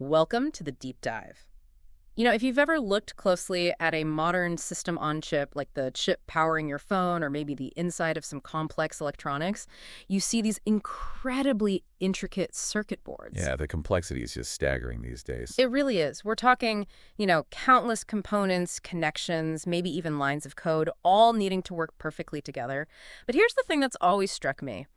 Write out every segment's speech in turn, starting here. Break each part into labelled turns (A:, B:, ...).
A: Welcome to the deep dive. If you've ever looked closely at a modern system on chip, like the chip powering your phone or maybe the inside of some complex electronics, you see these incredibly intricate circuit boards.
B: Yeah, the complexity is just staggering these days.
A: It really is. We're talking, countless components, connections, maybe even lines of code, all needing to work perfectly together. But here's the thing that's always struck me.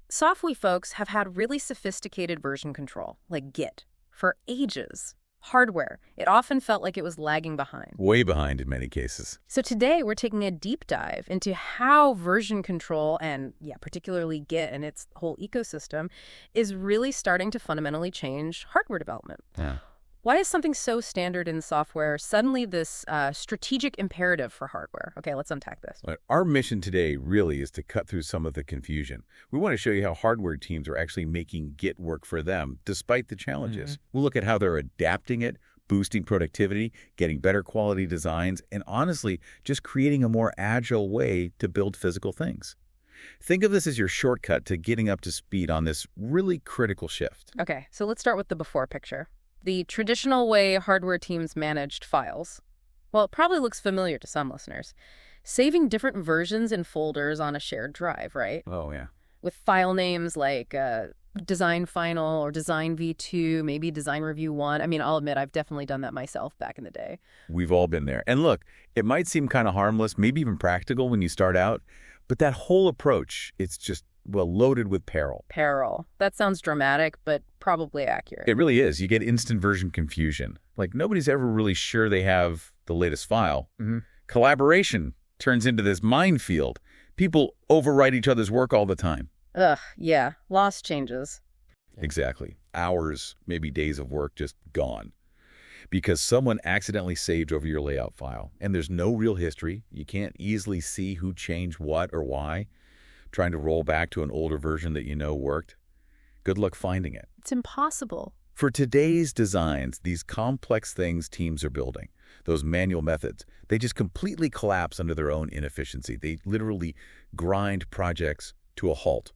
A: Software folks have had really sophisticated version control, like Git, for ages. Hardware, it often felt like it was lagging behind.
B: Way behind in many cases.
A: So today we're taking a deep dive into how version control and, particularly Git and its whole ecosystem is really starting to fundamentally change hardware development.
B: Yeah.
A: Why is something so standard in software suddenly this strategic imperative for hardware? Okay, let's unpack this.
B: Our mission today really is to cut through some of the confusion. We want to show you how hardware teams are actually making Git work for them, despite the challenges. We'll look at how they're adapting it, boosting productivity, getting better quality designs, and honestly, just creating a more agile way to build physical things. Think of this as your shortcut to getting up to speed on this really critical shift.
A: Okay, so let's start with the before picture. The traditional way hardware teams managed files. Well, it probably looks familiar to some listeners. Saving different versions in folders on a shared drive, right?
B: Oh, yeah.
A: With file names like Design Final or Design V2, maybe Design Review 1. I mean, I'll admit I've definitely done that myself back in the day.
B: We've all been there. And look, it might seem kind of harmless, maybe even practical when you start out, but that whole approach, it's just, loaded with peril.
A: Peril. That sounds dramatic, but probably accurate.
B: It really is. You get instant version confusion. Like nobody's ever really sure they have the latest file. Collaboration turns into this minefield. People overwrite each other's work all the time.
A: Ugh, yeah. Lost changes.
B: Exactly. Hours, maybe days of work just gone. Because someone accidentally saved over your layout file. And there's no real history. You can't easily see who changed what or why. Trying to roll back to an older version that you know worked. Good luck finding it.
A: It's impossible.
B: For today's designs, these complex things teams are building, those manual methods, they just completely collapse under their own inefficiency. They literally grind projects to a halt.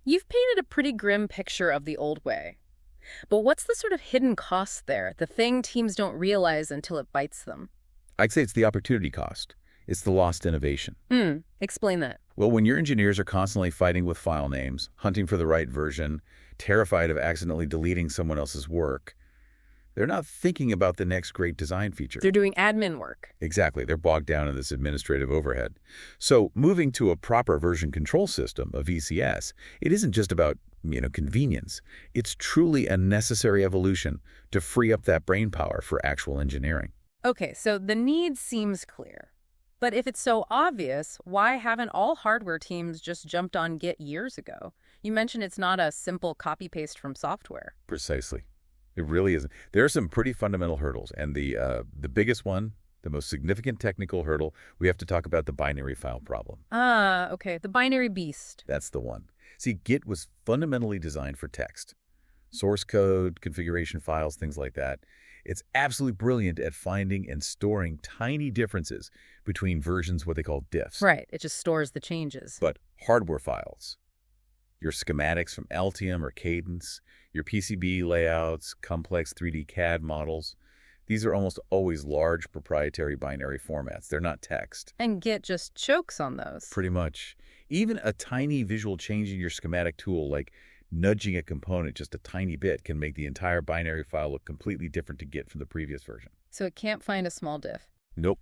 A: You've painted a pretty grim picture of the old way. But what's the sort of hidden cost there, the thing teams don't realize until it bites them?
B: I'd say it's the opportunity cost. It's the lost innovation.
A: Explain that.
B: Well, when your engineers are constantly fighting with file names, hunting for the right version, terrified of accidentally deleting someone else's work, they're not thinking about the next great design feature.
A: They're doing admin work.
B: Exactly. They're bogged down in this administrative overhead. So moving to a proper version control system, a VCS, it isn't just about, convenience. It's truly a necessary evolution to free up that brain power for actual engineering.
A: Okay, so the need seems clear. But if it's so obvious, why haven't all hardware teams just jumped on Git years ago? You mentioned it's not a simple copy-paste from software.
B: Precisely. It really isn't. There are some pretty fundamental hurdles, and the biggest one, the most significant technical hurdle, we have to talk about the binary file problem.
A: Okay, the binary beast.
B: That's the one. See, Git was fundamentally designed for text. Source code, configuration files, things like that. It's absolutely brilliant at finding and storing tiny differences between versions, what they call diffs.
A: Right, it just stores the changes.
B: But hardware files, your schematics from Altium or Cadence, your PCB layouts, complex 3D CAD models, these are almost always large proprietary binary formats. They're not text.
A: And Git just chokes on those.
B: Pretty much. Even a tiny visual change in your schematic tool, like nudging a component just a tiny bit, can make the entire binary file look completely different to Git from the previous version.
A: So it can't find a small diff.
B: Nope.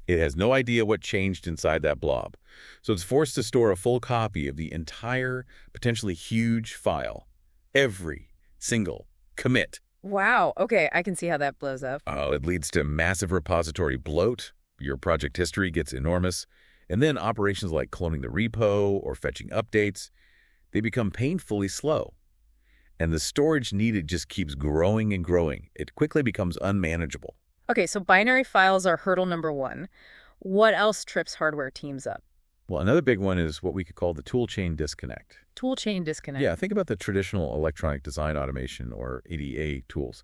B: It has no idea what changed inside that blob. So it's forced to store a full copy of the entire, potentially huge file. Every single commit.
A: Wow, okay, I can see how that blows up.
B: It leads to massive repository bloat. Your project history gets enormous. And then operations like cloning the repo or fetching updates, they become painfully slow. And the storage needed just keeps growing and growing. It quickly becomes unmanageable.
A: Okay, so binary files are hurdle number one. What else trips hardware teams up?
B: Well, another big one is what we could call the toolchain disconnect.
A: Toolchain disconnect.
B: Yeah, think about the traditional electronic design automation or EDA tools.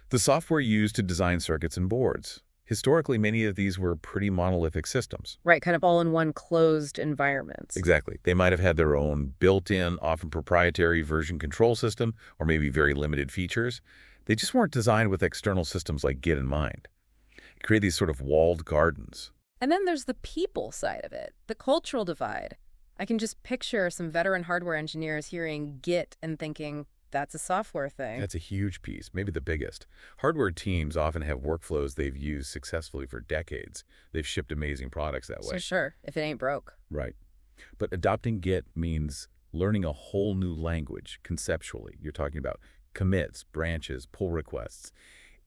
B: The software used to design circuits and boards. Historically, many of these were pretty monolithic systems.
A: Right, kind of all-in-one closed environments.
B: Exactly. They might have had their own built-in, often proprietary version control system, or maybe very limited features. They just weren't designed with external systems like Git in mind. It created these sort of walled gardens.
A: And then there's the people side of it, the cultural divide. I can just picture some veteran hardware engineers hearing Git and thinking, that's a software thing.
B: That's a huge piece, maybe the biggest. Hardware teams often have workflows they've used successfully for decades. They've shipped amazing products that way.
A: So sure, if it ain't broke.
B: Right. But adopting Git means learning a whole new language conceptually. You're talking about commits, branches, pull requests.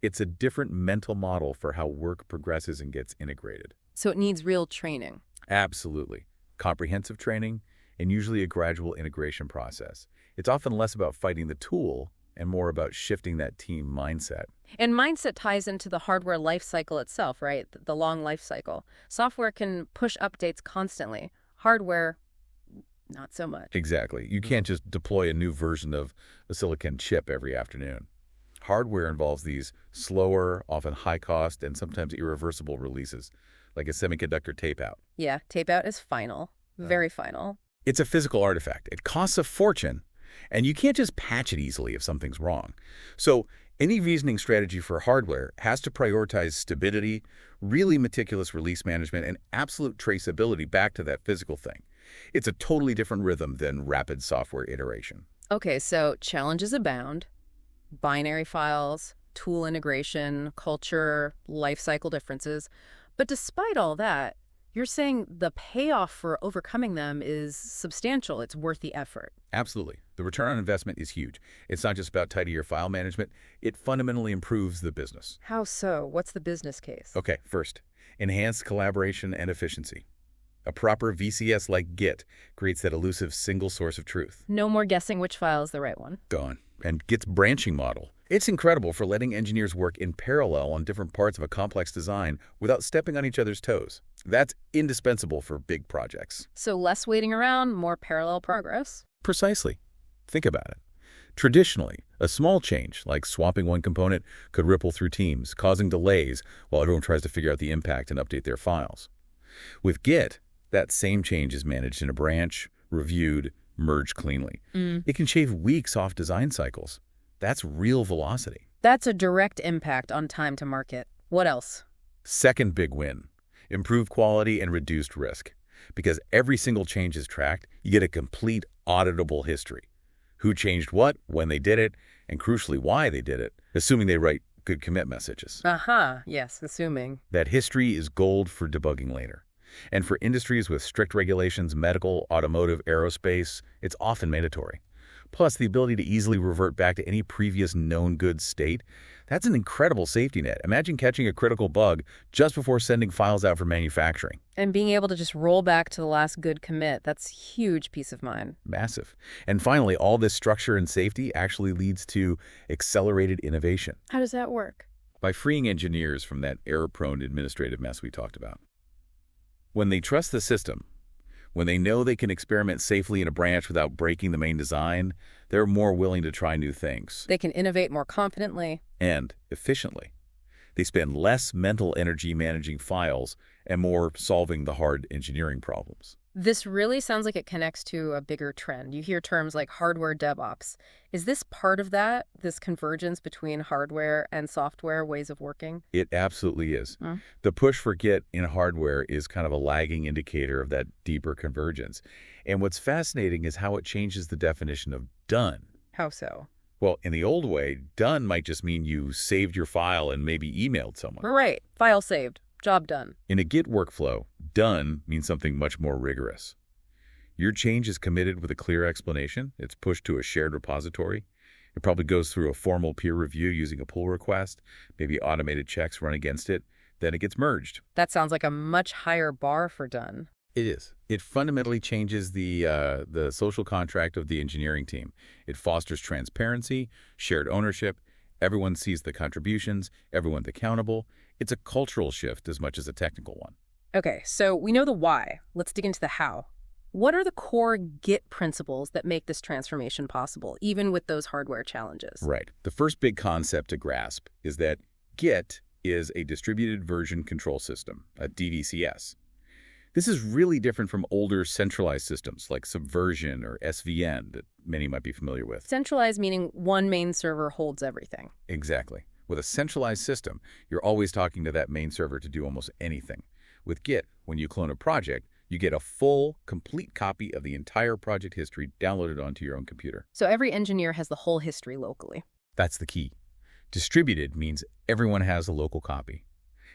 B: It's a different mental model for how work progresses and gets integrated.
A: So it needs real training.
B: Absolutely. Comprehensive training and usually a gradual integration process. It's often less about fighting the tool and more about shifting that team mindset.
A: And mindset ties into the hardware life cycle itself, right? The long life cycle. Software can push updates constantly. Hardware, not so much.
B: Exactly. You can't just deploy a new version of a silicon chip every afternoon. Hardware involves these slower, often high-cost, and sometimes irreversible releases, like a semiconductor tape-out.
A: Yeah, tape-out is final. Very final.
B: It's a physical artifact. It costs a fortune, and you can't just patch it easily if something's wrong. So any reasoning strategy for hardware has to prioritize stability, really meticulous release management, and absolute traceability back to that physical thing. It's a totally different rhythm than rapid software iteration.
A: Okay, so challenges abound. Binary files, tool integration, culture, life cycle differences. But despite all that, you're saying the payoff for overcoming them is substantial. It's worth the effort.
B: Absolutely. The return on investment is huge. It's not just about tidier file management. It fundamentally improves the business.
A: How so? What's the business case?
B: Okay, first, enhanced collaboration and efficiency. A proper VCS like Git creates that elusive single source of truth.
A: No more guessing which file is the right one.
B: Gone. And Git's branching model. It's incredible for letting engineers work in parallel on different parts of a complex design without stepping on each other's toes. That's indispensable for big projects.
A: So less waiting around, more parallel progress.
B: Precisely. Think about it. Traditionally, a small change, like swapping one component, could ripple through teams, causing delays while everyone tries to figure out the impact and update their files. With Git, that same change is managed in a branch, reviewed, merged cleanly. It can shave weeks off design cycles. That's real velocity.
A: That's a direct impact on time to market. What else?
B: Second big win, improved quality and reduced risk. Because every single change is tracked, you get a complete auditable history. Who changed what, when they did it, and crucially why they did it, assuming they write good commit messages.
A: Yes, assuming.
B: That history is gold for debugging later. And for industries with strict regulations, medical, automotive, aerospace, it's often mandatory. Plus, the ability to easily revert back to any previous known good state, that's an incredible safety net. Imagine catching a critical bug just before sending files out for manufacturing.
A: And being able to just roll back to the last good commit, that's huge peace of mind.
B: Massive. And finally, all this structure and safety actually leads to accelerated innovation.
A: How does that work?
B: By freeing engineers from that error-prone administrative mess we talked about. When they trust the system, when they know they can experiment safely in a branch without breaking the main design, they're more willing to try new things.
A: They can innovate more confidently.
B: And efficiently. They spend less mental energy managing files and more solving the hard engineering problems.
A: This really sounds like it connects to a bigger trend. You hear terms like hardware DevOps. Is this part of that, this convergence between hardware and software ways of working?
B: It absolutely is. The push for Git in hardware is kind of a lagging indicator of that deeper convergence. And what's fascinating is how it changes the definition of done.
A: How so?
B: Well, in the old way, done might just mean you saved your file and maybe emailed someone.
A: Right. File saved. Job done.
B: In a Git workflow, done means something much more rigorous. Your change is committed with a clear explanation. It's pushed to a shared repository. It probably goes through a formal peer review using a pull request, maybe automated checks run against it. Then it gets merged.
A: That sounds like a much higher bar for done.
B: It is. It fundamentally changes the social contract of the engineering team. It fosters transparency, shared ownership. Everyone sees the contributions. Everyone's accountable. It's a cultural shift as much as a technical one.
A: Okay, so we know the why. Let's dig into the how. What are the core Git principles that make this transformation possible, even with those hardware challenges?
B: Right. The first big concept to grasp is that Git is a distributed version control system, a DVCS. This is really different from older centralized systems like Subversion or SVN that many might be familiar with.
A: Centralized meaning one main server holds everything.
B: Exactly. With a centralized system, you're always talking to that main server to do almost anything. With Git, when you clone a project, you get a full, complete copy of the entire project history downloaded onto your own computer.
A: So every engineer has the whole history locally.
B: That's the key. Distributed means everyone has a local copy.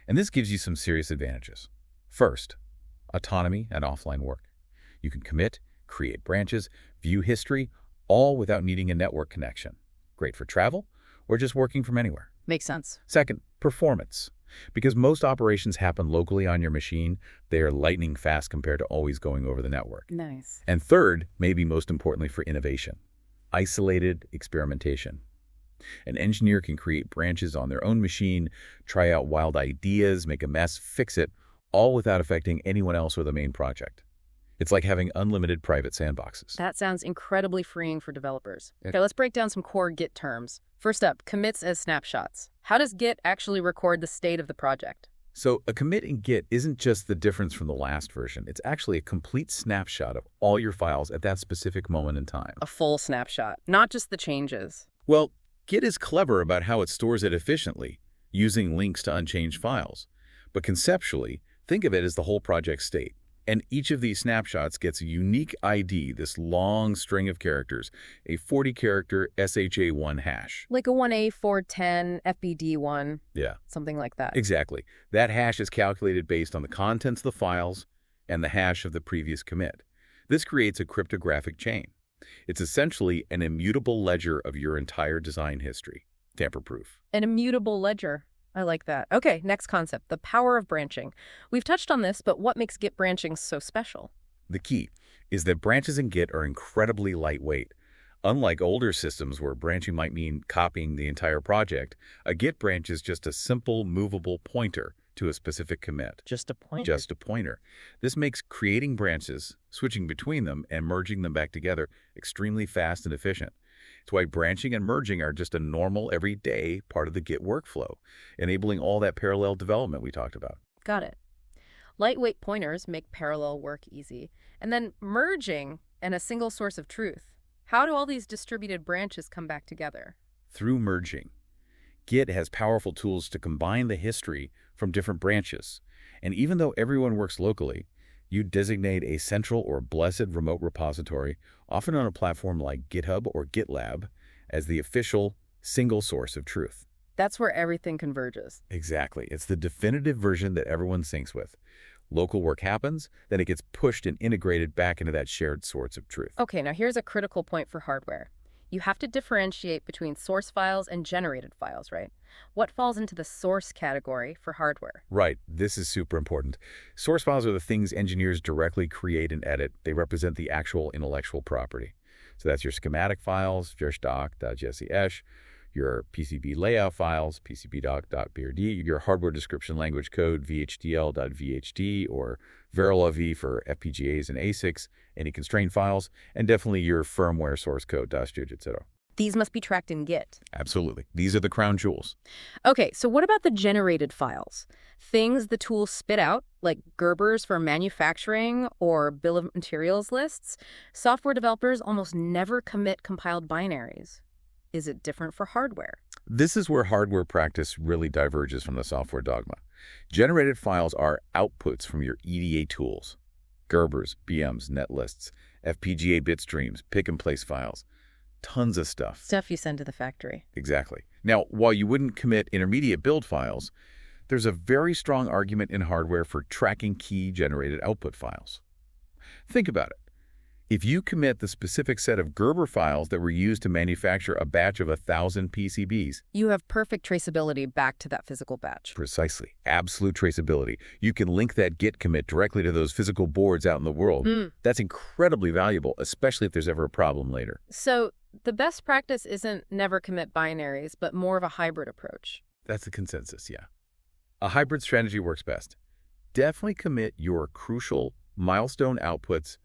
B: And this gives you some serious advantages. First, autonomy and offline work. You can commit, create branches, view history, all without needing a network connection. Great for travel or just working from anywhere.
A: Makes sense.
B: Second, performance. Because most operations happen locally on your machine, they are lightning fast compared to always going over the network.
A: Nice.
B: And third, maybe most importantly for innovation, isolated experimentation. An engineer can create branches on their own machine, try out wild ideas, make a mess, fix it, all without affecting anyone else or the main project. It's like having unlimited private sandboxes.
A: That sounds incredibly freeing for developers. Okay, let's break down some core Git terms. First up, commits as snapshots. How does Git actually record the state of the project?
B: So a commit in Git isn't just the difference from the last version. It's actually a complete snapshot of all your files at that specific moment in time.
A: A full snapshot, not just the changes.
B: Well, Git is clever about how it stores it efficiently, using links to unchanged files. But conceptually, think of it as the whole project state. And each of these snapshots gets a unique ID, this long string of characters, a 40-character SHA-1 hash.
A: Like a 1A410 FBD1.
B: Yeah.
A: Something like that.
B: Exactly. That hash is calculated based on the contents of the files and the hash of the previous commit. This creates a cryptographic chain. It's essentially an immutable ledger of your entire design history. Tamper-proof.
A: An immutable ledger. I like that. Okay, next concept, the power of branching. We've touched on this, but what makes Git branching so special?
B: The key is that branches in Git are incredibly lightweight. Unlike older systems where branching might mean copying the entire project, a Git branch is just a simple, movable pointer to a specific commit.
A: Just a pointer?
B: Just a pointer. This makes creating branches, switching between them, and merging them back together extremely fast and efficient. It's why branching and merging are just a normal, everyday part of the Git workflow, enabling all that parallel development we talked about.
A: Got it. Lightweight pointers make parallel work easy. And then merging and a single source of truth. How do all these distributed branches come back together?
B: Through merging. Git has powerful tools to combine the history from different branches. And even though everyone works locally, you designate a central or blessed remote repository, often on a platform like GitHub or GitLab, as the official single source of truth.
A: That's where everything converges.
B: Exactly. It's the definitive version that everyone syncs with. Local work happens, then it gets pushed and integrated back into that shared source of truth.
A: Okay, now here's a critical point for hardware. You have to differentiate between source files and generated files, right? What falls into the source category for hardware?
B: Right. This is super important. Source files are the things engineers directly create and edit. They represent the actual intellectual property. So that's your schematic files, versdoc.jsesh, your PCB layout files, PCBdoc.brd, your hardware description language code, VHDL.VHD, or Verilov for FPGAs and ASICs, any constraint files, and definitely your firmware source code, .jujitsu, etc.
A: These must be tracked in Git.
B: Absolutely. These are the crown jewels.
A: Okay, so what about the generated files? Things the tools spit out, like Gerbers for manufacturing or bill of materials lists? Software developers almost never commit compiled binaries. Is it different for hardware?
B: This is where hardware practice really diverges from the software dogma. Generated files are outputs from your EDA tools. Gerbers, BMs, netlists, FPGA bitstreams, pick-and-place files. Tons of stuff.
A: Stuff you send to the factory.
B: Exactly. Now, while you wouldn't commit intermediate build files, there's a very strong argument in hardware for tracking key generated output files. Think about it. If you commit the specific set of Gerber files that were used to manufacture a batch of 1,000 PCBs,
A: you have perfect traceability back to that physical batch.
B: Precisely. Absolute traceability. You can link that Git commit directly to those physical boards out in the world. That's incredibly valuable, especially if there's ever a problem later.
A: So the best practice isn't never commit binaries, but more of a hybrid approach.
B: That's the consensus, yeah. A hybrid strategy works best. Definitely commit your crucial milestone outputs,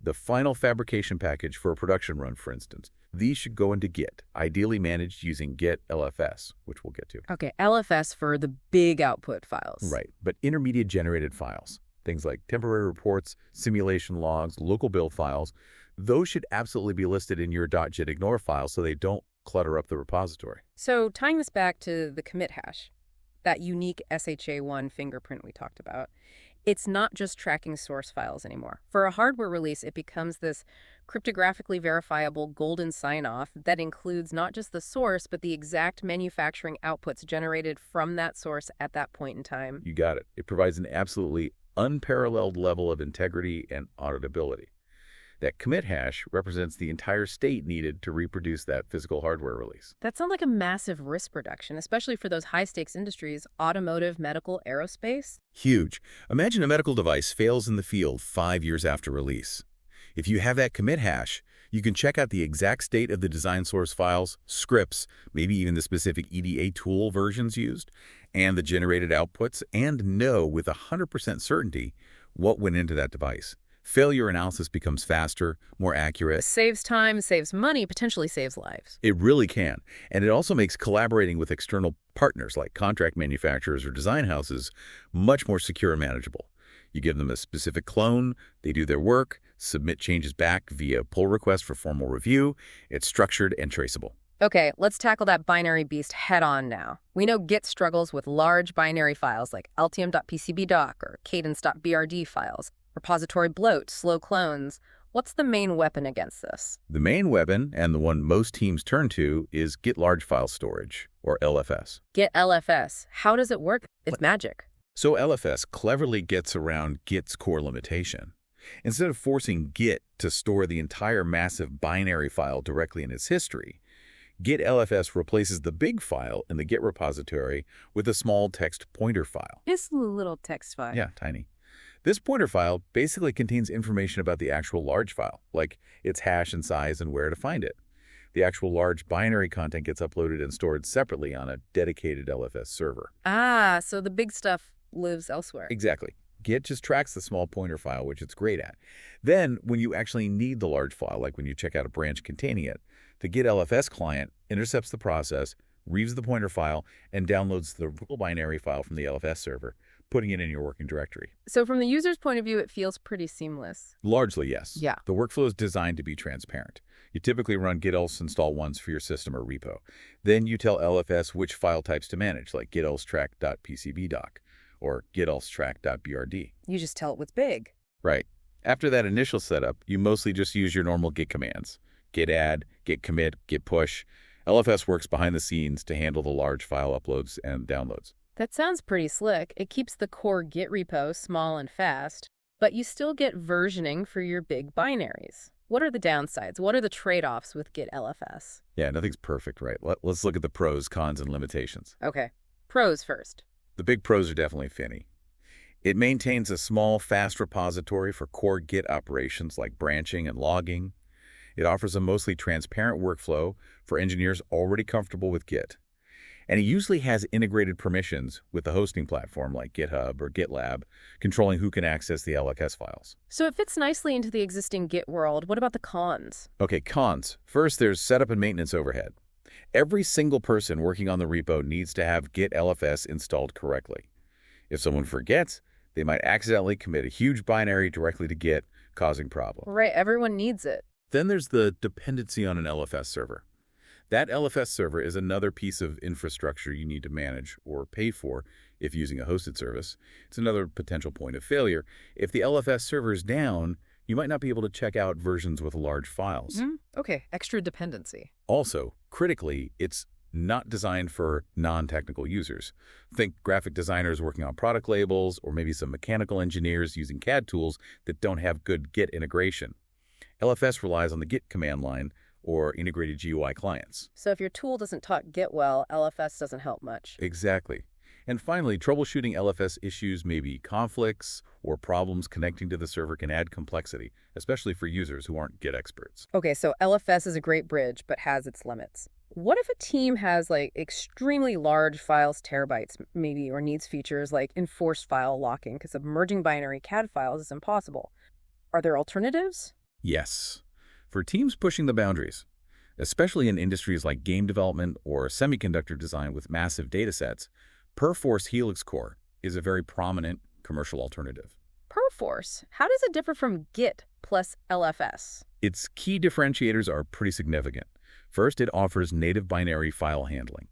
B: the final fabrication package for a production run, for instance. These should go into Git, ideally managed using Git LFS, which we'll get to.
A: Okay, LFS for the big output files.
B: Right, but intermediate generated files, Things like temporary reports, simulation logs, local build files, those should absolutely be listed in your .gitignore file so they don't clutter up the repository.
A: So tying this back to the commit hash, that unique SHA-1 fingerprint we talked about, it's not just tracking source files anymore. For a hardware release, it becomes this cryptographically verifiable golden sign-off that includes not just the source, but the exact manufacturing outputs generated from that source at that point in time.
B: You got it. It provides an absolutely unparalleled level of integrity and auditability. That commit hash represents the entire state needed to reproduce that physical hardware release.
A: That sounds like a massive risk reduction, especially for those high-stakes industries, automotive, medical, aerospace.
B: Huge. Imagine a medical device fails in the field 5 years after release. If you have that commit hash, you can check out the exact state of the design source files, scripts, maybe even the specific EDA tool versions used, and the generated outputs, and know with 100% certainty what went into that device. Failure analysis becomes faster, more accurate.
A: Saves time, saves money, potentially saves lives.
B: It really can. And it also makes collaborating with external partners like contract manufacturers or design houses much more secure and manageable. You give them a specific clone, they do their work, submit changes back via pull request for formal review. It's structured and traceable.
A: Okay, let's tackle that binary beast head on now. We know Git struggles with large binary files like altium.pcbdoc or cadence.brd files. Repository bloat, slow clones. What's the main weapon against this?
B: The main weapon, and the one most teams turn to, is Git Large File Storage, or LFS.
A: Git LFS. How does it work? It's magic.
B: So LFS cleverly gets around Git's core limitation. Instead of forcing Git to store the entire massive binary file directly in its history, Git LFS replaces the big file in the Git repository with a small text pointer file.
A: It's a little text file.
B: Yeah, tiny. This pointer file basically contains information about the actual large file, like its hash and size and where to find it. The actual large binary content gets uploaded and stored separately on a dedicated LFS server.
A: Ah, so the big stuff lives elsewhere.
B: Exactly. Git just tracks the small pointer file, which it's great at. Then, when you actually need the large file, like when you check out a branch containing it, the Git LFS client intercepts the process, reads the pointer file, and downloads the real binary file from the LFS server, putting it in your working directory.
A: So from the user's point of view, it feels pretty seamless.
B: Largely, yes.
A: Yeah.
B: The workflow is designed to be transparent. You typically run git else install once for your system or repo. Then you tell LFS which file types to manage, like git else track.pcbdoc or git else track.brd.
A: You just tell it what's big.
B: Right. After that initial setup, you mostly just use your normal Git commands. Git add, git commit, git push. LFS works behind the scenes to handle the large file uploads and downloads.
A: That sounds pretty slick. It keeps the core Git repo small and fast, but you still get versioning for your big binaries. What are the downsides? What are the trade-offs with Git LFS?
B: Yeah, nothing's perfect, right? Let's look at the pros, cons, and limitations.
A: Okay. Pros first.
B: The big pros are definitely finny. It maintains a small, fast repository for core Git operations like branching and logging. It offers a mostly transparent workflow for engineers already comfortable with Git. And it usually has integrated permissions with the hosting platform like GitHub or GitLab, controlling who can access the LFS files.
A: So it fits nicely into the existing Git world. What about the cons?
B: Okay, cons. First, there's setup and maintenance overhead. Every single person working on the repo needs to have Git LFS installed correctly. If someone forgets, they might accidentally commit a huge binary directly to Git, causing problems.
A: Right, everyone needs it.
B: Then there's the dependency on an LFS server. That LFS server is another piece of infrastructure you need to manage or pay for if using a hosted service. It's another potential point of failure. If the LFS server is down, you might not be able to check out versions with large files.
A: Okay, extra dependency.
B: Also, critically, it's not designed for non-technical users. Think graphic designers working on product labels or maybe some mechanical engineers using CAD tools that don't have good Git integration. LFS relies on the Git command line or integrated GUI clients.
A: So if your tool doesn't talk Git well, LFS doesn't help much.
B: Exactly. And finally, troubleshooting LFS issues may be conflicts or problems connecting to the server can add complexity, especially for users who aren't Git experts.
A: Okay, so LFS is a great bridge, but has its limits. What if a team has like extremely large files, terabytes maybe, or needs features like enforced file locking because merging binary CAD files is impossible? Are there alternatives?
B: Yes. For teams pushing the boundaries, especially in industries like game development or semiconductor design with massive datasets, Perforce Helix Core is a very prominent commercial alternative.
A: Perforce, how does it differ from Git plus LFS?
B: Its key differentiators are pretty significant. First, it offers native binary file handling.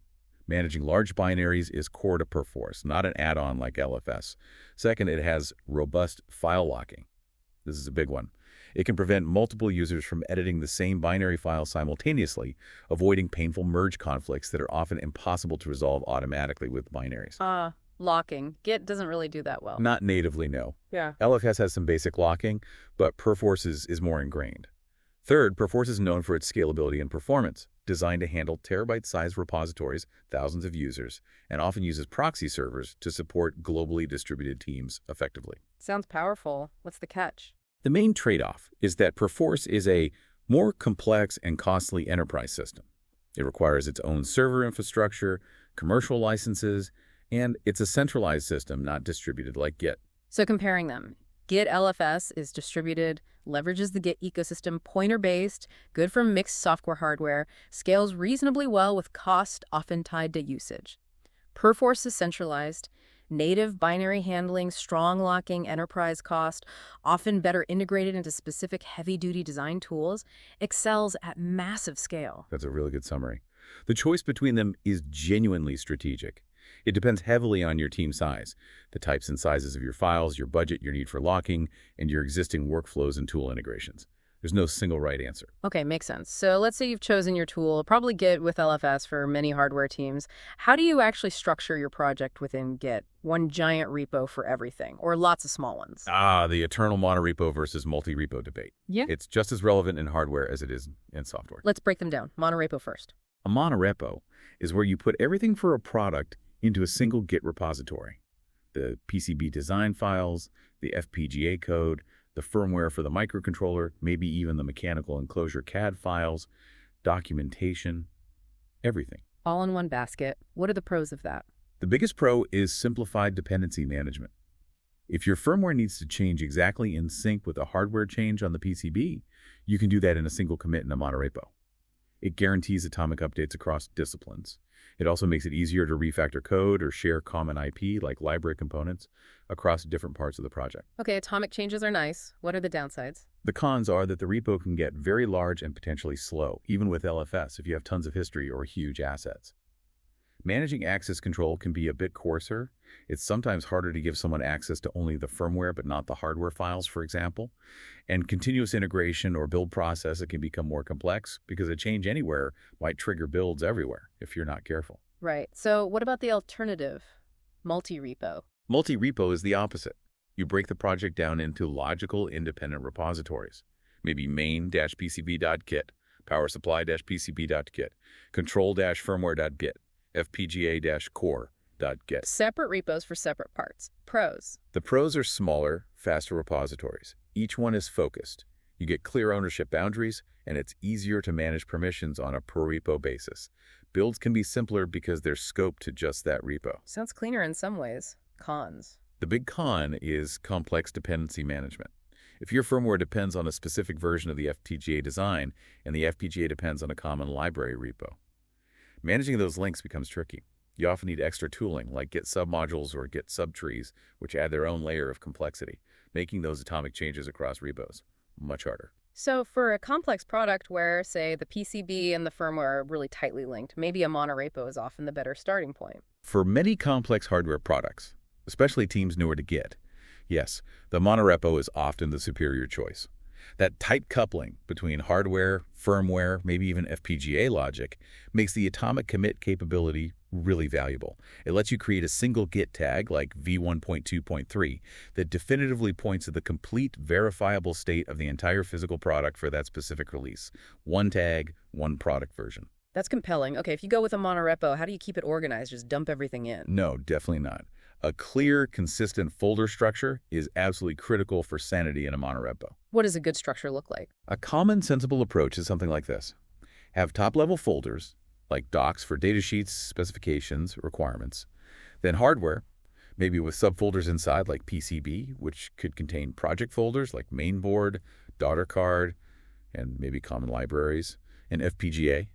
B: Managing large binaries is core to Perforce, not an add-on like LFS. Second, it has robust file locking. This is a big one. It can prevent multiple users from editing the same binary file simultaneously, avoiding painful merge conflicts that are often impossible to resolve automatically with binaries.
A: Locking. Git doesn't really do that well.
B: Not natively, no.
A: Yeah.
B: LFS has some basic locking, but Perforce is more ingrained. Third, Perforce is known for its scalability and performance, designed to handle terabyte-sized repositories, thousands of users, and often uses proxy servers to support globally distributed teams effectively.
A: Sounds powerful. What's the catch?
B: The main trade-off is that Perforce is a more complex and costly enterprise system. It requires its own server infrastructure, commercial licenses, and it's a centralized system, not distributed like Git.
A: So comparing them, Git LFS is distributed, leverages the Git ecosystem, pointer-based, good for mixed software hardware, scales reasonably well with cost often tied to usage. Perforce is centralized, native binary handling, strong locking, enterprise cost, often better integrated into specific heavy-duty design tools, excels at massive scale.
B: That's a really good summary. The choice between them is genuinely strategic. It depends heavily on your team size, the types and sizes of your files, your budget, your need for locking, and your existing workflows and tool integrations. There's no single right answer.
A: Okay, makes sense. So let's say you've chosen your tool, probably Git with LFS for many hardware teams. How do you actually structure your project within Git? One giant repo for everything, or lots of small ones?
B: The eternal monorepo versus multi-repo debate.
A: Yeah.
B: It's just as relevant in hardware as it is in software.
A: Let's break them down. Monorepo first.
B: A monorepo is where you put everything for a product into a single Git repository. The PCB design files, the FPGA code, the firmware for the microcontroller, maybe even the mechanical enclosure CAD files, documentation, everything.
A: All in one basket. What are the pros of that?
B: The biggest pro is simplified dependency management. If your firmware needs to change exactly in sync with a hardware change on the PCB, you can do that in a single commit in a monorepo. It guarantees atomic updates across disciplines. It also makes it easier to refactor code or share common IP like library components across different parts of the project.
A: Okay, atomic changes are nice. What are the downsides?
B: The cons are that the repo can get very large and potentially slow, even with LFS if you have tons of history or huge assets. Managing access control can be a bit coarser. It's sometimes harder to give someone access to only the firmware but not the hardware files, for example. And continuous integration or build process, it can become more complex because a change anywhere might trigger builds everywhere if you're not careful.
A: Right. So what about the alternative? Multi-repo.
B: Multi-repo is the opposite. You break the project down into logical, independent repositories. Maybe main-pcb.git, powersupply-pcb.git, control-firmware.git, fpga-core.git.
A: Separate repos for separate parts. Pros.
B: The pros are smaller, faster repositories. Each one is focused. You get clear ownership boundaries, and it's easier to manage permissions on a per-repo basis. Builds can be simpler because they're scoped to just that repo.
A: Sounds cleaner in some ways. Cons.
B: The big con is complex dependency management. If your firmware depends on a specific version of the FPGA design, and the FPGA depends on a common library repo, managing those links becomes tricky. You often need extra tooling like Git submodules or Git subtrees, which add their own layer of complexity, making those atomic changes across repos much harder.
A: So for a complex product where, say, the PCB and the firmware are really tightly linked, maybe a monorepo is often the better starting point.
B: For many complex hardware products, especially teams newer to Git, yes, the monorepo is often the superior choice. That tight coupling between hardware, firmware, maybe even FPGA logic makes the atomic commit capability really valuable. It lets you create a single Git tag like v1.2.3 that definitively points to the complete verifiable state of the entire physical product for that specific release. One tag, one product version.
A: That's compelling. Okay, if you go with a monorepo, how do you keep it organized? Just dump everything in?
B: No, definitely not. A clear, consistent folder structure is absolutely critical for sanity in a monorepo.
A: What does a good structure look like?
B: A common, sensible approach is something like this. Have top-level folders, like docs for datasheets, specifications, requirements. Then hardware, maybe with subfolders inside like PCB, which could contain project folders like mainboard, daughter card, and maybe common libraries, and FPGA.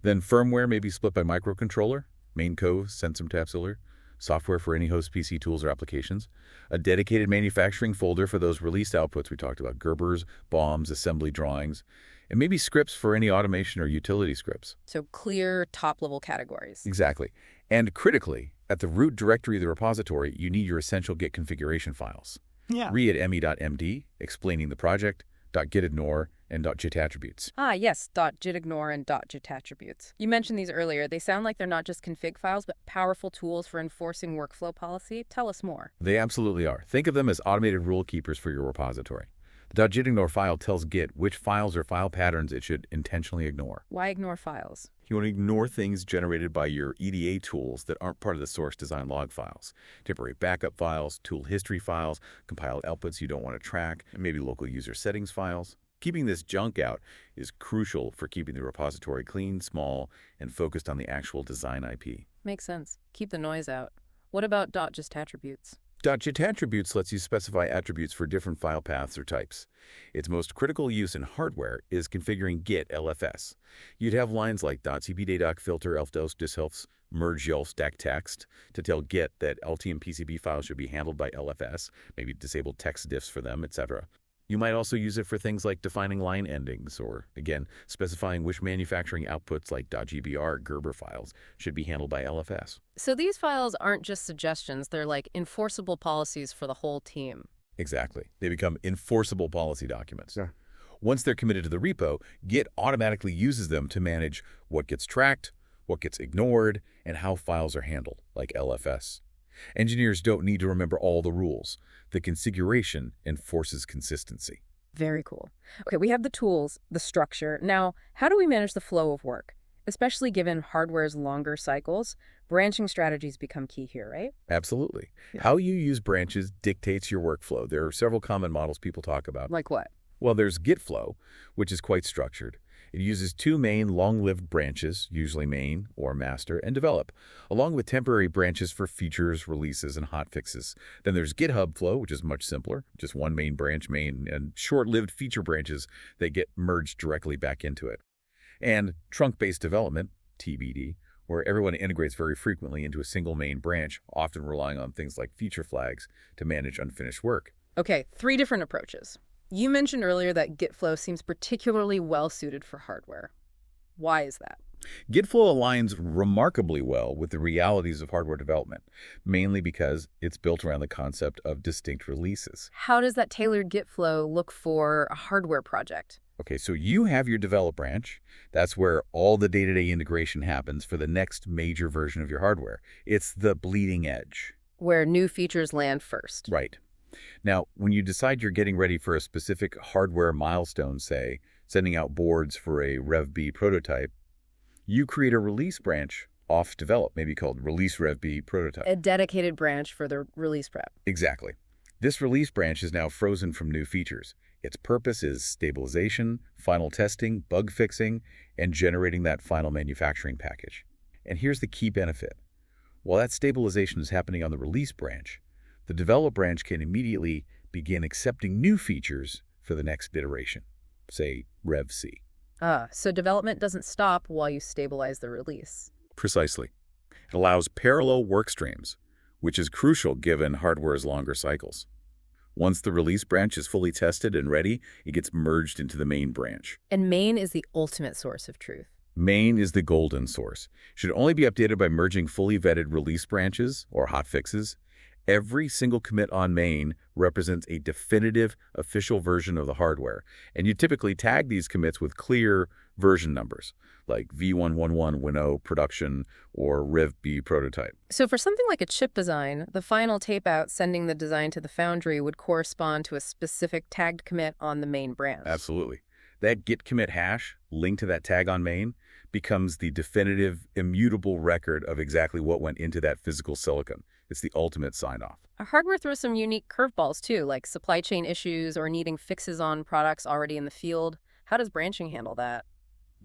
B: Then firmware may be split by microcontroller, main cove, sensor encapsulator, software for any host PC tools or applications, a dedicated manufacturing folder for those released outputs we talked about, Gerbers, BOMs, assembly drawings, and maybe scripts for any automation or utility scripts.
A: So clear top-level categories.
B: Exactly. And critically, at the root directory of the repository, you need your essential Git configuration files.
C: Yeah.
B: read.me.md, explaining the project, .gitignore, and .git attributes.
A: Ah, yes, .gitignore and .git attributes. You mentioned these earlier. They sound like they're not just config files, but powerful tools for enforcing workflow policy. Tell us more.
B: They absolutely are. Think of them as automated rule keepers for your repository. The .gitignore file tells Git which files or file patterns it should intentionally ignore.
A: Why ignore files?
B: You want to ignore things generated by your EDA tools that aren't part of the source design log files. Temporary backup files, tool history files, compiled outputs you don't want to track, and maybe local user settings files. Keeping this junk out is crucial for keeping the repository clean, small, and focused on the actual design IP.
A: Makes sense. Keep the noise out. What about .gist attributes?
B: .git attributes lets you specify attributes for different file paths or types. Its most critical use in hardware is configuring Git LFS. You'd have lines like .cpd filter elfdos dishelfs merge yelf stack text to tell Git that LT and PCB files should be handled by LFS, maybe disable text diffs for them, etc. You might also use it for things like defining line endings or, again, specifying which manufacturing outputs like .gbr Gerber files should be handled by LFS.
A: So these files aren't just suggestions. They're like enforceable policies for the whole team.
B: Exactly. They become enforceable policy documents.
C: Yeah.
B: Once they're committed to the repo, Git automatically uses them to manage what gets tracked, what gets ignored, and how files are handled, like LFS. Engineers don't need to remember all the rules. The configuration enforces consistency.
A: Very cool. Okay, we have the tools, the structure. Now, how do we manage the flow of work? Especially given hardware's longer cycles, branching strategies become key here, right?
B: Absolutely.
C: Yeah.
B: How you use branches dictates your workflow. There are several common models people talk about.
A: Like what?
B: Well, there's Git flow, which is quite structured. It uses two main long-lived branches, usually main or master, and develop, along with temporary branches for features, releases, and hotfixes. Then there's GitHub flow, which is much simpler, just one main branch, and short-lived feature branches that get merged directly back into it. And trunk-based development, TBD, where everyone integrates very frequently into a single main branch, often relying on things like feature flags to manage unfinished work.
A: Okay, 3 different approaches. You mentioned earlier that Git flow seems particularly well-suited for hardware. Why is that?
B: Git flow aligns remarkably well with the realities of hardware development, mainly because it's built around the concept of distinct releases.
A: How does that tailored Git flow look for a hardware project?
B: Okay, so you have your develop branch. That's where all the day-to-day integration happens for the next major version of your hardware. It's the bleeding edge.
A: Where new features land first.
B: Right. Now, when you decide you're getting ready for a specific hardware milestone, say, sending out boards for a RevB prototype, you create a release branch off develop, maybe called release RevB prototype.
A: A dedicated branch for the release prep.
B: Exactly. This release branch is now frozen from new features. Its purpose is stabilization, final testing, bug fixing, and generating that final manufacturing package. And here's the key benefit. While that stabilization is happening on the release branch, the develop branch can immediately begin accepting new features for the next iteration, say RevC.
A: So development doesn't stop while you stabilize the release.
B: Precisely. It allows parallel work streams, which is crucial given hardware's longer cycles. Once the release branch is fully tested and ready, it gets merged into the main branch.
A: And main is the ultimate source of truth.
B: Main is the golden source. Should only be updated by merging fully vetted release branches or hotfixes. Every single commit on main represents a definitive official version of the hardware, and you typically tag these commits with clear version numbers, like V111 Winnow production or RevB prototype.
A: So for something like a chip design, the final tape-out sending the design to the foundry would correspond to a specific tagged commit on the main branch.
B: Absolutely. That git commit hash linked to that tag on main becomes the definitive, immutable record of exactly what went into that physical silicon. It's the ultimate sign-off.
A: Our hardware throws some unique curveballs, too, like supply chain issues or needing fixes on products already in the field. How does branching handle that?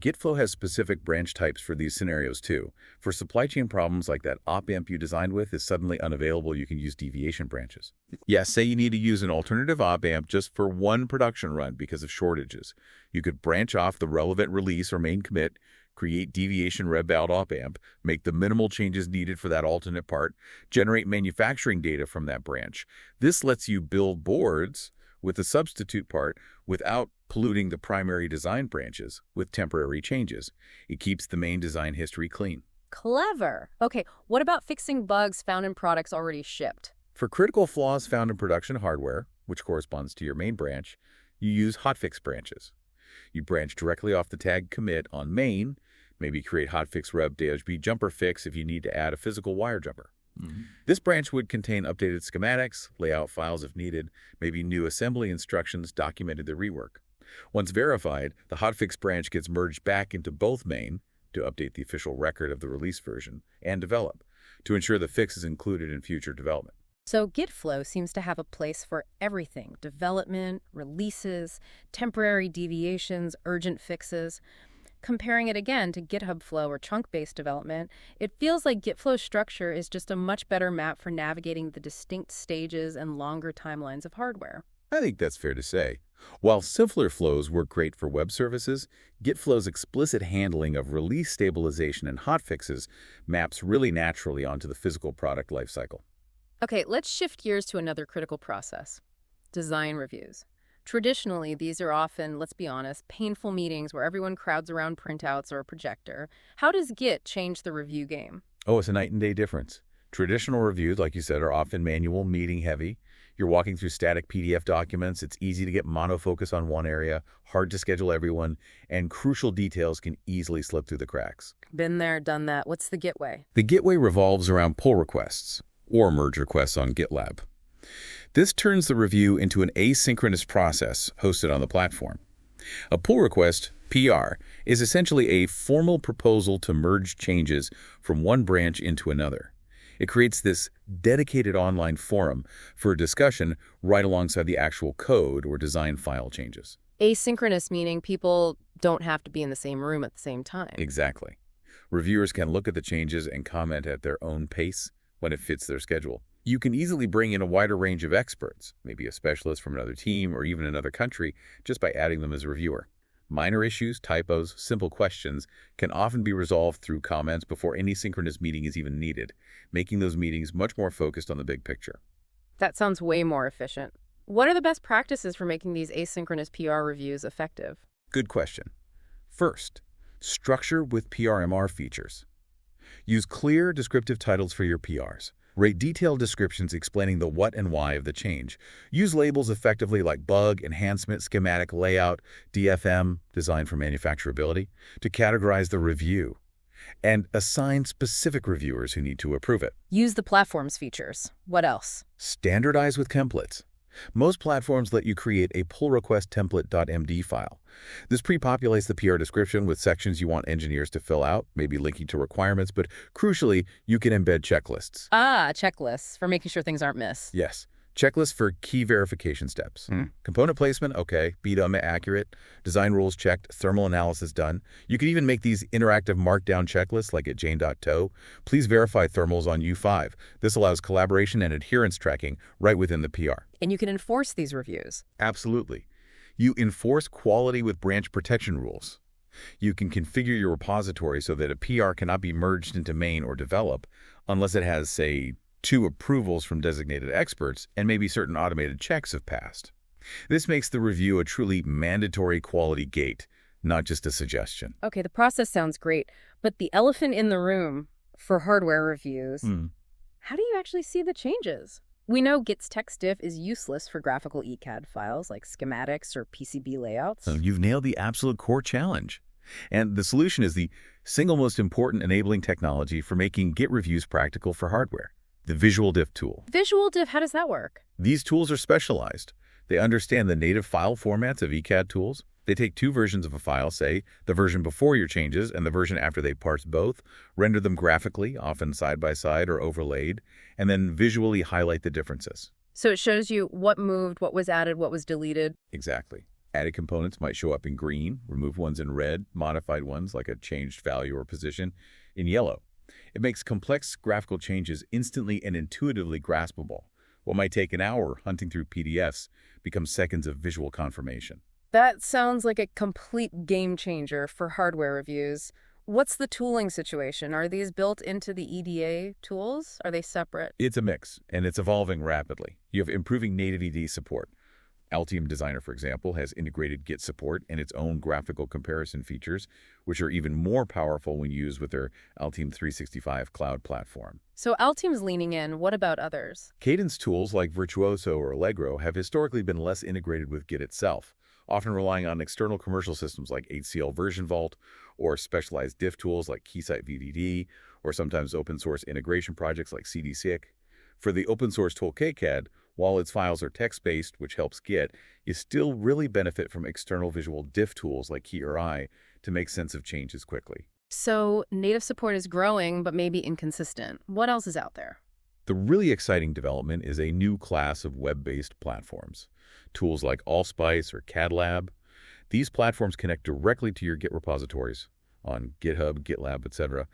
B: Gitflow has specific branch types for these scenarios, too. For supply chain problems like that op-amp you designed with is suddenly unavailable, you can use deviation branches. Yes, say you need to use an alternative op-amp just for one production run because of shortages. You could branch off the relevant release or main commit, create deviation rev out op amp, make the minimal changes needed for that alternate part, generate manufacturing data from that branch. This lets you build boards with the substitute part without polluting the primary design branches with temporary changes. It keeps the main design history clean.
A: Clever. Okay, what about fixing bugs found in products already shipped?
B: For critical flaws found in production hardware, which corresponds to your main branch, you use hotfix branches. You branch directly off the tag commit on main, maybe create hotfix rev DHB jumper fix if you need to add a physical wire jumper. This branch would contain updated schematics, layout files if needed, maybe new assembly instructions documented the rework. Once verified, the hotfix branch gets merged back into both main to update the official record of the release version and develop to ensure the fix is included in future development.
A: So GitFlow seems to have a place for everything: development, releases, temporary deviations, urgent fixes. Comparing it again to GitHub Flow or chunk-based development, it feels like GitFlow's structure is just a much better map for navigating the distinct stages and longer timelines of hardware.
B: I think that's fair to say. While simpler flows work great for web services, GitFlow's explicit handling of release stabilization and hotfixes maps really naturally onto the physical product lifecycle.
A: Okay, let's shift gears to another critical process: design reviews. Traditionally, these are often, let's be honest, painful meetings where everyone crowds around printouts or a projector. How does Git change the review game?
B: Oh, it's a night and day difference. Traditional reviews, like you said, are often manual, meeting heavy. You're walking through static PDF documents. It's easy to get monofocus on one area, hard to schedule everyone, and crucial details can easily slip through the cracks.
A: Been there, done that. What's the Git way?
B: The Git way revolves around pull requests or merge requests on GitLab. This turns the review into an asynchronous process hosted on the platform. A pull request, PR, is essentially a formal proposal to merge changes from one branch into another. It creates this dedicated online forum for discussion right alongside the actual code or design file changes.
A: Asynchronous meaning people don't have to be in the same room at the same time.
B: Exactly. Reviewers can look at the changes and comment at their own pace when it fits their schedule. You can easily bring in a wider range of experts, maybe a specialist from another team or even another country, just by adding them as a reviewer. Minor issues, typos, simple questions can often be resolved through comments before any synchronous meeting is even needed, making those meetings much more focused on the big picture.
A: That sounds way more efficient. What are the best practices for making these asynchronous PR reviews effective?
B: Good question. First, structure with PRMR features. Use clear, descriptive titles for your PRs. Rate detailed descriptions explaining the what and why of the change. Use labels effectively like bug, enhancement, schematic, layout, DFM, design for manufacturability, to categorize the review. And assign specific reviewers who need to approve it.
A: Use the platform's features. What else?
B: Standardize with templates. Most platforms let you create a pull request template.md file. This pre-populates the PR description with sections you want engineers to fill out, maybe linking to requirements, but crucially, you can embed checklists.
A: Checklists for making sure things aren't missed.
B: Yes. Checklists for key verification steps. Component placement, okay. BDUM accurate. Design rules checked. Thermal analysis done. You can even make these interactive markdown checklists like at Jane.to. Please verify thermals on U5. This allows collaboration and adherence tracking right within the PR.
A: And you can enforce these reviews.
B: Absolutely. You enforce quality with branch protection rules. You can configure your repository so that a PR cannot be merged into main or develop unless it has, say, 2 approvals from designated experts, and maybe certain automated checks have passed. This makes the review a truly mandatory quality gate, not just a suggestion.
A: Okay, the process sounds great, but the elephant in the room for hardware reviews, how do you actually see the changes? We know Git's TextDiff is useless for graphical ECAD files like schematics or PCB layouts.
B: So you've nailed the absolute core challenge. And the solution is the single most important enabling technology for making Git reviews practical for hardware. The Visual Diff tool.
A: Visual Diff, how does that work?
B: These tools are specialized. They understand the native file formats of ECAD tools. They take 2 versions of a file, say the version before your changes and the version after they parse both, render them graphically, often side by side or overlaid, and then visually highlight the differences.
A: So it shows you what moved, what was added, what was deleted.
B: Exactly. Added components might show up in green, removed ones in red, modified ones like a changed value or position in yellow. It makes complex graphical changes instantly and intuitively graspable. What might take an hour hunting through PDFs becomes seconds of visual confirmation.
A: That sounds like a complete game changer for hardware reviews. What's the tooling situation? Are these built into the EDA tools? Are they separate?
B: It's a mix, and it's evolving rapidly. You have improving native ED support. Altium Designer, for example, has integrated Git support and its own graphical comparison features, which are even more powerful when used with their Altium 365 cloud platform.
A: So Altium's leaning in. What about others?
B: Cadence tools like Virtuoso or Allegro have historically been less integrated with Git itself, often relying on external commercial systems like HCL Version Vault or specialized diff tools like Keysight VDD, or sometimes open source integration projects like CDSIC. For the open source tool KCAD, while its files are text-based, which helps Git, you still really benefit from external visual diff tools like KeyRI to make sense of changes quickly.
A: So native support is growing, but maybe inconsistent. What else is out there?
B: The really exciting development is a new class of web-based platforms. Tools like Allspice or CADLab. These platforms connect directly to your Git repositories on GitHub, GitLab, etc.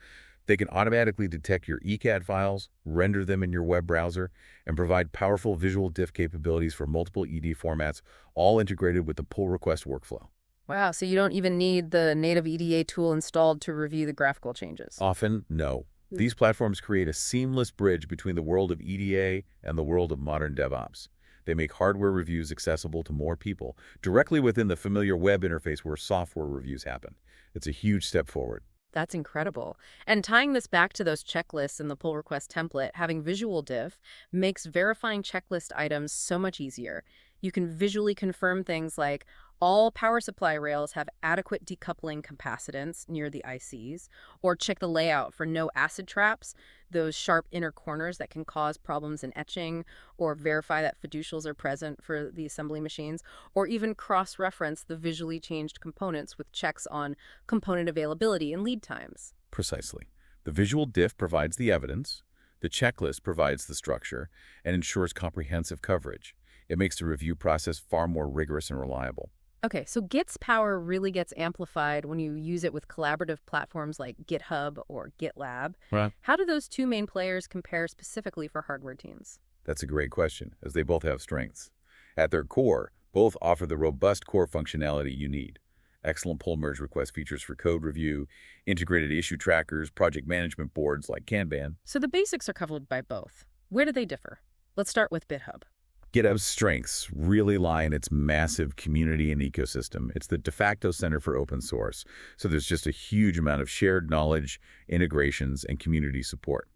B: They can automatically detect your ECAD files, render them in your web browser, and provide powerful visual diff capabilities for multiple ED formats, all integrated with the pull request workflow.
A: Wow, so you don't even need the native EDA tool installed to review the graphical changes.
B: Often, no. These platforms create a seamless bridge between the world of EDA and the world of modern DevOps. They make hardware reviews accessible to more people, directly within the familiar web interface where software reviews happen. It's a huge step forward.
A: That's incredible. And tying this back to those checklists in the pull request template, having visual diff makes verifying checklist items so much easier. You can visually confirm things like all power supply rails have adequate decoupling capacitance near the ICs, or check the layout for no acid traps, those sharp inner corners that can cause problems in etching, or verify that fiducials are present for the assembly machines, or even cross-reference the visually changed components with checks on component availability and lead times.
B: Precisely. The visual diff provides the evidence, the checklist provides the structure, and ensures comprehensive coverage. It makes the review process far more rigorous and reliable.
A: Okay, so Git's power really gets amplified when you use it with collaborative platforms like GitHub or GitLab.
B: Right.
A: How do those two main players compare specifically for hardware teams?
B: That's a great question, as they both have strengths. At their core, both offer the robust core functionality you need. Excellent pull merge request features for code review, integrated issue trackers, project management boards like Kanban.
A: So the basics are covered by both. Where do they differ? Let's start with GitHub.
B: GitHub's strengths really lie in its massive community and ecosystem. It's the de facto center for open source, so there's just a huge amount of shared knowledge, integrations, and community support.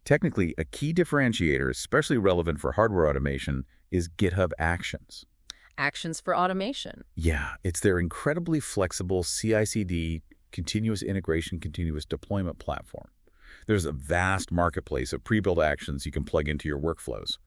B: Technically, a key differentiator, especially relevant for hardware automation, is GitHub Actions.
A: Actions for automation.
B: Yeah, it's their incredibly flexible CI/CD, continuous integration, continuous deployment platform. There's a vast marketplace of pre-built actions you can plug into your workflows.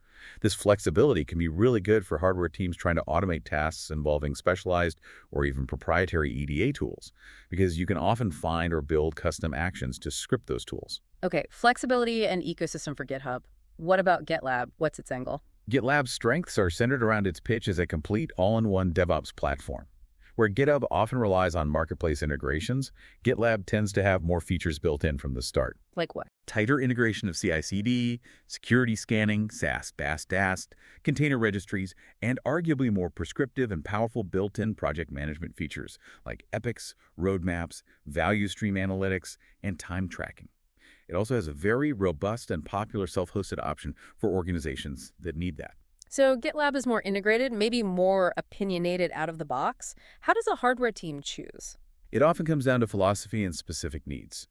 B: This flexibility can be really good for hardware teams trying to automate tasks involving specialized or even proprietary EDA tools, because you can often find or build custom actions to script those tools.
A: Okay, flexibility and ecosystem for GitHub. What about GitLab? What's its angle?
B: GitLab's strengths are centered around its pitch as a complete all-in-one DevOps platform. Where GitHub often relies on marketplace integrations, GitLab tends to have more features built in from the start.
A: Like what?
B: Tighter integration of CI/CD, security scanning, SAST, BAST, DAST, container registries, and arguably more prescriptive and powerful built-in project management features like epics, roadmaps, value stream analytics, and time tracking. It also has a very robust and popular self-hosted option for organizations that need that.
A: So GitLab is more integrated, maybe more opinionated out of the box. How does a hardware team choose?
B: It often comes down to philosophy and specific needs.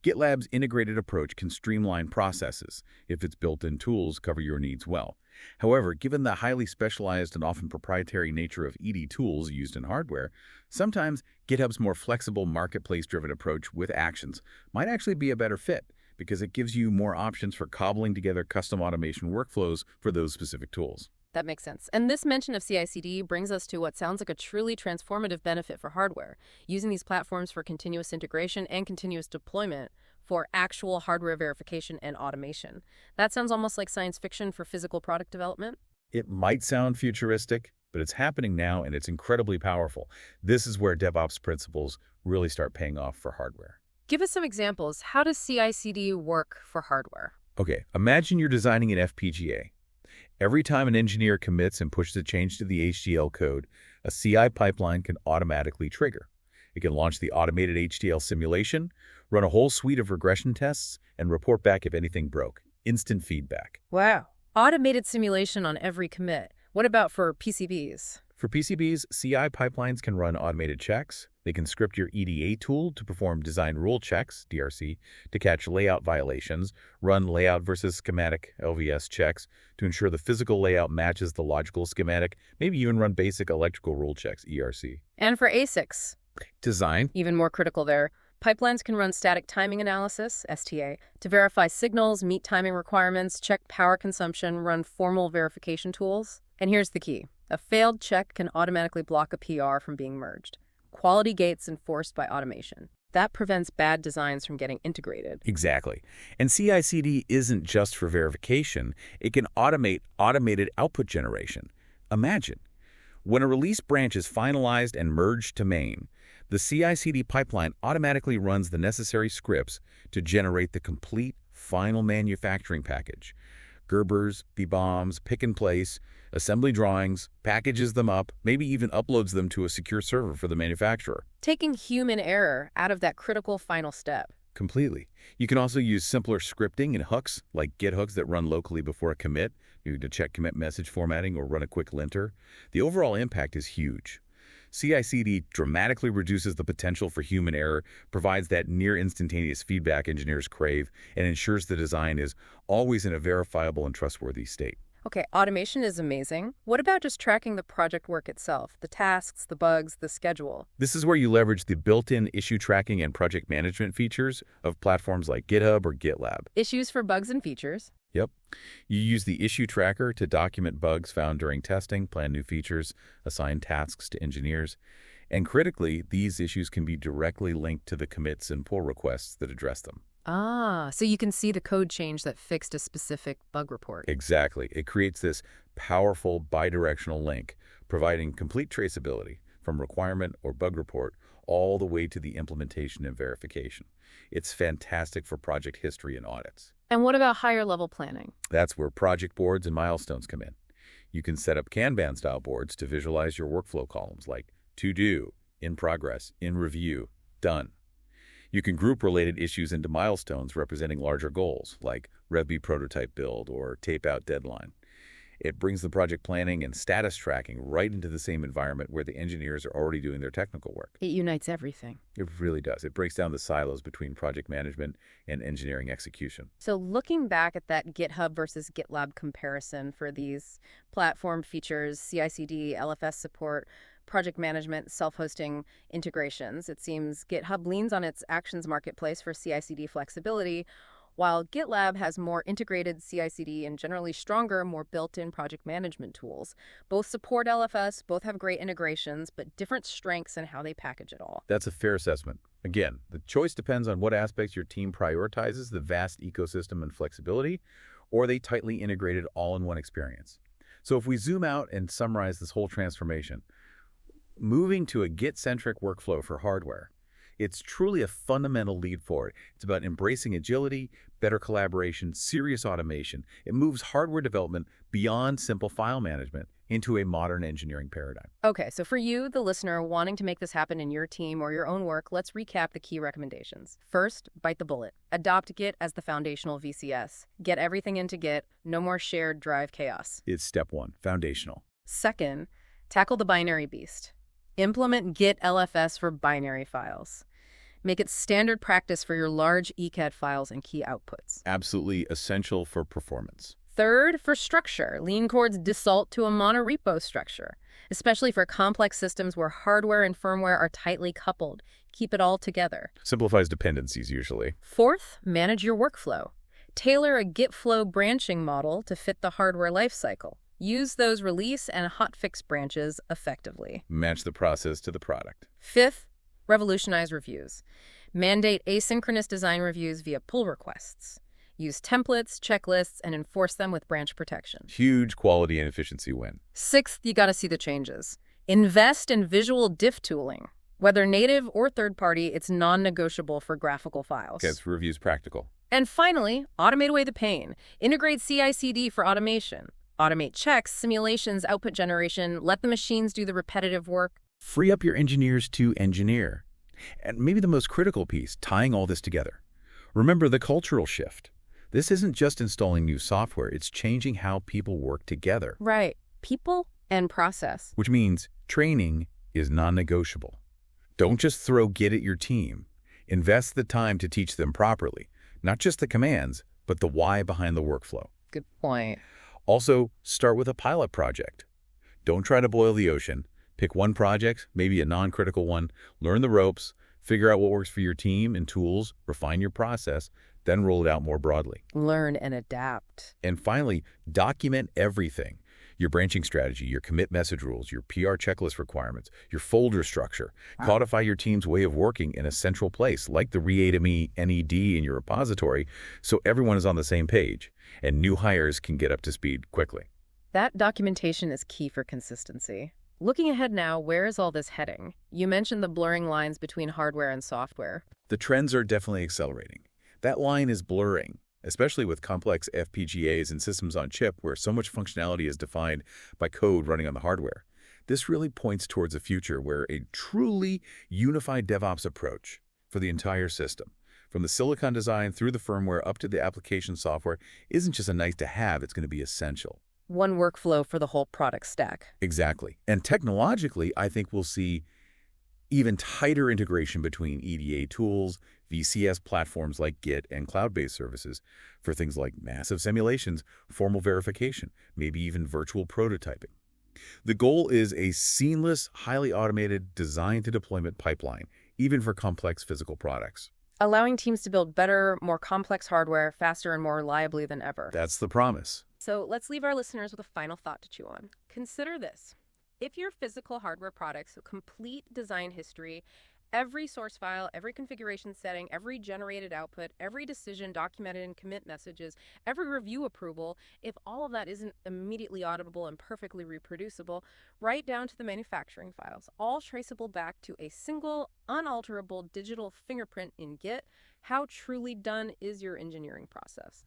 B: GitLab's integrated approach can streamline processes if its built-in tools cover your needs well. However, given the highly specialized and often proprietary nature of ED tools used in hardware, sometimes GitHub's more flexible marketplace-driven approach with actions might actually be a better fit, because it gives you more options for cobbling together custom automation workflows for those specific tools.
A: That makes sense. And this mention of CI/CD brings us to what sounds like a truly transformative benefit for hardware, using these platforms for continuous integration and continuous deployment for actual hardware verification and automation. That sounds almost like science fiction for physical product development.
B: It might sound futuristic, but it's happening now and it's incredibly powerful. This is where DevOps principles really start paying off for hardware.
A: Give us some examples. How does CI/CD work for hardware?
B: Okay, imagine you're designing an FPGA. Every time an engineer commits and pushes a change to the HDL code, a CI pipeline can automatically trigger. It can launch the automated HDL simulation, run a whole suite of regression tests, and report back if anything broke. Instant feedback.
A: Wow. Automated simulation on every commit. What about for PCBs?
B: For PCBs, CI pipelines can run automated checks. They can script your EDA tool to perform design rule checks, DRC, to catch layout violations, run layout versus schematic, LVS checks, to ensure the physical layout matches the logical schematic, maybe even run basic electrical rule checks, ERC.
A: And for ASICs?
B: Design.
A: Even more critical there. Pipelines can run static timing analysis, STA, to verify signals, meet timing requirements, check power consumption, run formal verification tools. And here's the key. A failed check can automatically block a PR from being merged. Quality gates enforced by automation. That prevents bad designs from getting integrated.
B: Exactly. And CI/CD isn't just for verification. It can automate automated output generation. Imagine, when a release branch is finalized and merged to main, the CI/CD pipeline automatically runs the necessary scripts to generate the complete final manufacturing package. Gerbers, VBOMs, pick and place, assembly drawings, packages them up, maybe even uploads them to a secure server for the manufacturer.
A: Taking human error out of that critical final step.
B: Completely. You can also use simpler scripting and hooks, like Git hooks that run locally before a commit, to check commit message formatting or run a quick linter. The overall impact is huge. CI/CD dramatically reduces the potential for human error, provides that near-instantaneous feedback engineers crave, and ensures the design is always in a verifiable and trustworthy state.
A: Okay, automation is amazing. What about just tracking the project work itself? The tasks, the bugs, the schedule?
B: This is where you leverage the built-in issue tracking and project management features of platforms like GitHub or GitLab.
A: Issues for bugs and features.
B: Yep. You use the issue tracker to document bugs found during testing, plan new features, assign tasks to engineers. And critically, these issues can be directly linked to the commits and pull requests that address them.
A: Ah, so you can see the code change that fixed a specific bug report.
B: Exactly. It creates this powerful bidirectional link, providing complete traceability from requirement or bug report all the way to the implementation and verification. It's fantastic for project history and audits.
A: And what about higher level planning?
B: That's where project boards and milestones come in. You can set up Kanban-style boards to visualize your workflow columns like to do, in progress, in review, done. You can group related issues into milestones representing larger goals like RevB prototype build or tape out deadline. It brings the project planning and status tracking right into the same environment where the engineers are already doing their technical work.
A: It unites everything.
B: It really does. It breaks down the silos between project management and engineering execution.
A: So looking back at that GitHub versus GitLab comparison for these platform features, CI/CD, LFS support, project management, self-hosting integrations, it seems GitHub leans on its Actions Marketplace for CI/CD flexibility, while GitLab has more integrated CI/CD and generally stronger, more built-in project management tools. Both support LFS, both have great integrations, but different strengths in how they package it all.
B: That's a fair assessment. Again, the choice depends on what aspects your team prioritizes, the vast ecosystem and flexibility, or they tightly integrated all in one experience. So if we zoom out and summarize this whole transformation, moving to a Git-centric workflow for hardware, it's truly a fundamental leap forward. It's about embracing agility, better collaboration, serious automation. It moves hardware development beyond simple file management into a modern engineering paradigm.
A: Okay, so for you, the listener, wanting to make this happen in your team or your own work, let's recap the key recommendations. First, bite the bullet. Adopt Git as the foundational VCS. Get everything into Git. No more shared drive chaos.
B: It's step one, foundational.
A: Second, tackle the binary beast. Implement Git LFS for binary files. Make it standard practice for your large ECAD files and key outputs.
B: Absolutely essential for performance.
A: Third, for structure, lean towards Dassault to a monorepo structure, especially for complex systems where hardware and firmware are tightly coupled. Keep it all together.
B: Simplifies dependencies usually.
A: Fourth, manage your workflow. Tailor a Git flow branching model to fit the hardware lifecycle. Use those release and hotfix branches effectively.
B: Match the process to the product.
A: Fifth, revolutionize reviews. Mandate asynchronous design reviews via pull requests. Use templates, checklists, and enforce them with branch protection.
B: Huge quality and efficiency win.
A: Sixth, you got to see the changes. Invest in visual diff tooling. Whether native or third-party, it's non-negotiable for graphical files.
B: Gets reviews practical.
A: And finally, automate away the pain. Integrate CI/CD for automation. Automate checks, simulations, output generation. Let the machines do the repetitive work.
B: Free up your engineers to engineer. And maybe the most critical piece, tying all this together. Remember the cultural shift. This isn't just installing new software, it's changing how people work together.
A: Right. People and process.
B: Which means training is non-negotiable. Don't just throw Git at your team. Invest the time to teach them properly, not just the commands, but the why behind the workflow.
A: Good point.
B: Also, start with a pilot project. Don't try to boil the ocean. Pick one project, maybe a non-critical one, learn the ropes, figure out what works for your team and tools, refine your process, then roll it out more broadly.
A: Learn and adapt.
B: And finally, document everything. Your branching strategy, your commit message rules, your PR checklist requirements, your folder structure. Codify your team's way of working in a central place, like the Readme NED in your repository, so everyone is on the same page, and new hires can get up to speed quickly.
A: That documentation is key for consistency. Looking ahead now, where is all this heading? You mentioned the blurring lines between hardware and software.
B: The trends are definitely accelerating. That line is blurring, especially with complex FPGAs and systems on chip where so much functionality is defined by code running on the hardware. This really points towards a future where a truly unified DevOps approach for the entire system, from the silicon design through the firmware up to the application software, isn't just a nice to have, it's going to be essential.
A: One workflow for the whole product stack.
B: Exactly. And technologically, I think we'll see even tighter integration between EDA tools, VCS platforms like Git, and cloud-based services for things like massive simulations, formal verification, maybe even virtual prototyping. The goal is a seamless, highly automated design-to-deployment pipeline, even for complex physical products.
A: Allowing teams to build better, more complex hardware faster and more reliably than ever.
B: That's the promise.
A: So let's leave our listeners with a final thought to chew on. Consider this. If your physical hardware products complete design history, every source file, every configuration setting, every generated output, every decision documented in commit messages, every review approval, if all of that isn't immediately auditable and perfectly reproducible, right down to the manufacturing files, all traceable back to a single, unalterable digital fingerprint in Git, how truly done is your engineering process?